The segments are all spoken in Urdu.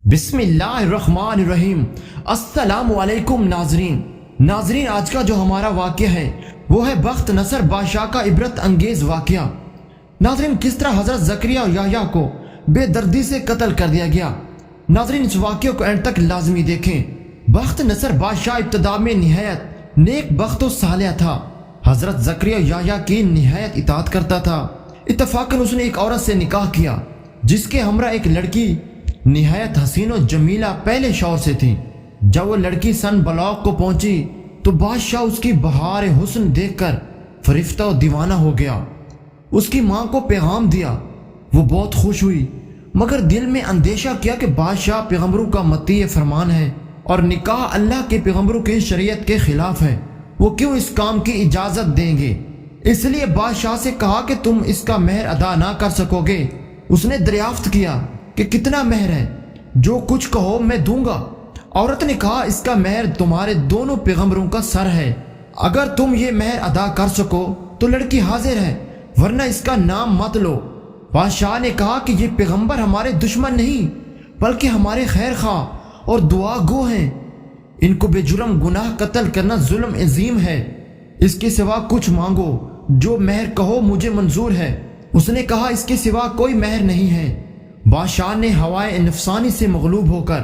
بسم اللہ الرحمن الرحیم۔ السلام علیکم ناظرین، آج کا جو ہمارا واقعہ ہے وہ ہے بخت نصر بادشاہ کا عبرت انگیز واقعہ۔ ناظرین، کس طرح حضرت زکریا اور یحییٰ کو بے دردی سے قتل کر دیا گیا۔ ناظرین، اس واقعے کو اینڈ تک لازمی دیکھیں۔ بخت نصر بادشاہ ابتدا میں نہایت نیک بخت و صالح تھا۔ حضرت زکریا اور یحییٰ کی نہایت اطاعت کرتا تھا۔ اتفاقاً اس نے ایک عورت سے نکاح کیا جس کے ہمراہ ایک لڑکی نہایت حسین و جمیلہ پہلے شوہر سے تھی۔ جب وہ لڑکی سن بلوغ کو پہنچی تو بادشاہ اس کی بہار حسن دیکھ کر فریفتہ و دیوانہ ہو گیا۔ اس کی ماں کو پیغام دیا، وہ بہت خوش ہوئی، مگر دل میں اندیشہ کیا کہ بادشاہ پیغمبروں کا مطیع فرمان ہے اور نکاح اللہ کے پیغمبروں کی شریعت کے خلاف ہے، وہ کیوں اس کام کی اجازت دیں گے؟ اس لیے بادشاہ سے کہا کہ تم اس کا مہر ادا نہ کر سکو گے۔ اس نے دریافت کیا کہ کتنا مہر ہے؟ جو کچھ کہو میں دوں گا۔ عورت نے کہا، اس کا مہر تمہارے دونوں پیغمبروں کا سر ہے، اگر تم یہ مہر ادا کر سکو تو لڑکی حاضر ہے، ورنہ اس کا نام مت لو۔ بادشاہ نے کہا کہ یہ پیغمبر ہمارے دشمن نہیں بلکہ ہمارے خیر خواہ اور دعا گو ہیں، ان کو بے جرم گناہ قتل کرنا ظلم عظیم ہے، اس کے سوا کچھ مانگو، جو مہر کہو مجھے منظور ہے۔ اس نے کہا، اس کے سوا کوئی مہر نہیں ہے۔ بادشاہ نے ہوائے نفسانی سے مغلوب ہو کر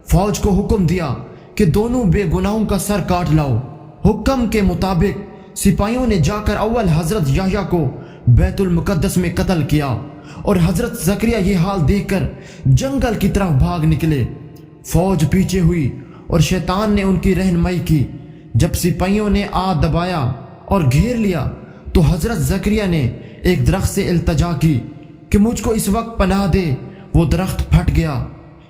فوج کو حکم دیا کہ دونوں بے گناہوں کا سر کاٹ لاؤ۔ حکم کے مطابق سپاہیوں نے جا کر اول حضرت یحییٰ کو بیت المقدس میں قتل کیا اور حضرت زکریا یہ حال دیکھ کر جنگل کی طرف بھاگ نکلے۔ فوج پیچھے ہوئی اور شیطان نے ان کی رہنمائی کی۔ جب سپاہیوں نے دبایا اور گھیر لیا تو حضرت زکریا نے ایک درخت سے التجا کی کہ مجھ کو اس وقت پناہ دے۔ وہ درخت پھٹ گیا،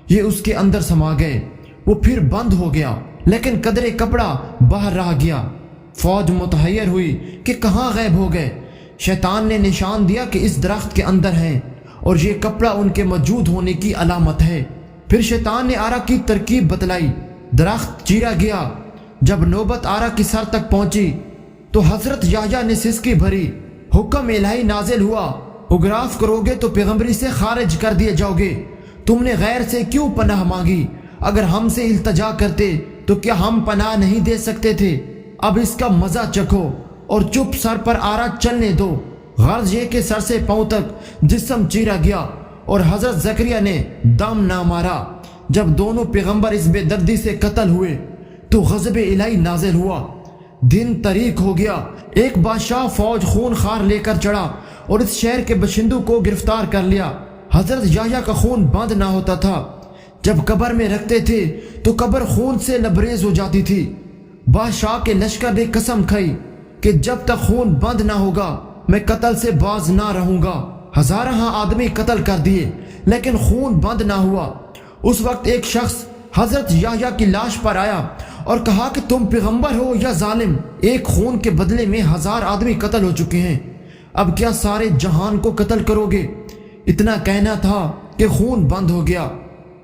یہ اس کے اندر سما گئے، وہ پھر بند ہو گیا، لیکن قدرے کپڑا باہر رہ گیا۔ فوج متحیر ہوئی کہ کہاں غائب ہو گئے۔ شیطان نے نشان دیا کہ اس درخت کے اندر ہیں اور یہ کپڑا ان کے موجود ہونے کی علامت ہے۔ پھر شیطان نے آرا کی ترکیب بتلائی، درخت چیرا گیا۔ جب نوبت آرا کی سر تک پہنچی تو حضرت یحییٰ نے سسکی بھری، حکم الہی نازل ہوا، اگراف کرو گے تو پیغمبری سے خارج کر دیے جاؤ گے۔ تم نے غیر سے کیوں پناہ مانگی؟ اگر ہم سے التجا کرتے تو کیا ہم پناہ نہیں دے سکتے تھے؟ اب اس کا مزہ چکھو اور چپ سر پر آرا چلنے دو۔ غرض یہ کہ سر سے پاؤں تک جسم چیرا گیا اور حضرت زکریا نے دم نہ مارا۔ جب دونوں پیغمبر اس بے دردی سے قتل ہوئے تو غضب الہی نازل ہوا، دن طریق ہو گیا۔ ایک بادشاہ فوج خون خار لے کر چڑھا اور اس شہر کے باشندوں کو گرفتار کر لیا۔ حضرت یحییٰ کا خون بند نہ ہوتا تھا، جب قبر میں رکھتے تھے تو قبر خون سے لبریز ہو جاتی تھی۔ بادشاہ کے لشکر نے قسم کھائی کہ جب تک خون بند نہ ہوگا میں قتل سے باز نہ رہوں گا۔ ہزارہ آدمی قتل کر دیے لیکن خون بند نہ ہوا۔ اس وقت ایک شخص حضرت یحییٰ کی لاش پر آیا اور کہا کہ تم پیغمبر ہو یا ظالم؟ ایک خون کے بدلے میں 1000 آدمی قتل ہو چکے ہیں، اب کیا سارے جہان کو قتل کرو گے؟ اتنا کہنا تھا کہ خون بند ہو گیا۔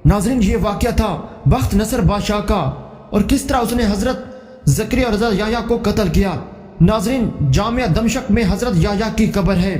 ناظرین، یہ واقعہ تھا بخت نصر بادشاہ کا اور کس طرح اس نے حضرت زکریا اور حضرت یحییٰ کو قتل کیا۔ ناظرین، جامعہ دمشق میں حضرت یحییٰ کی قبر ہے۔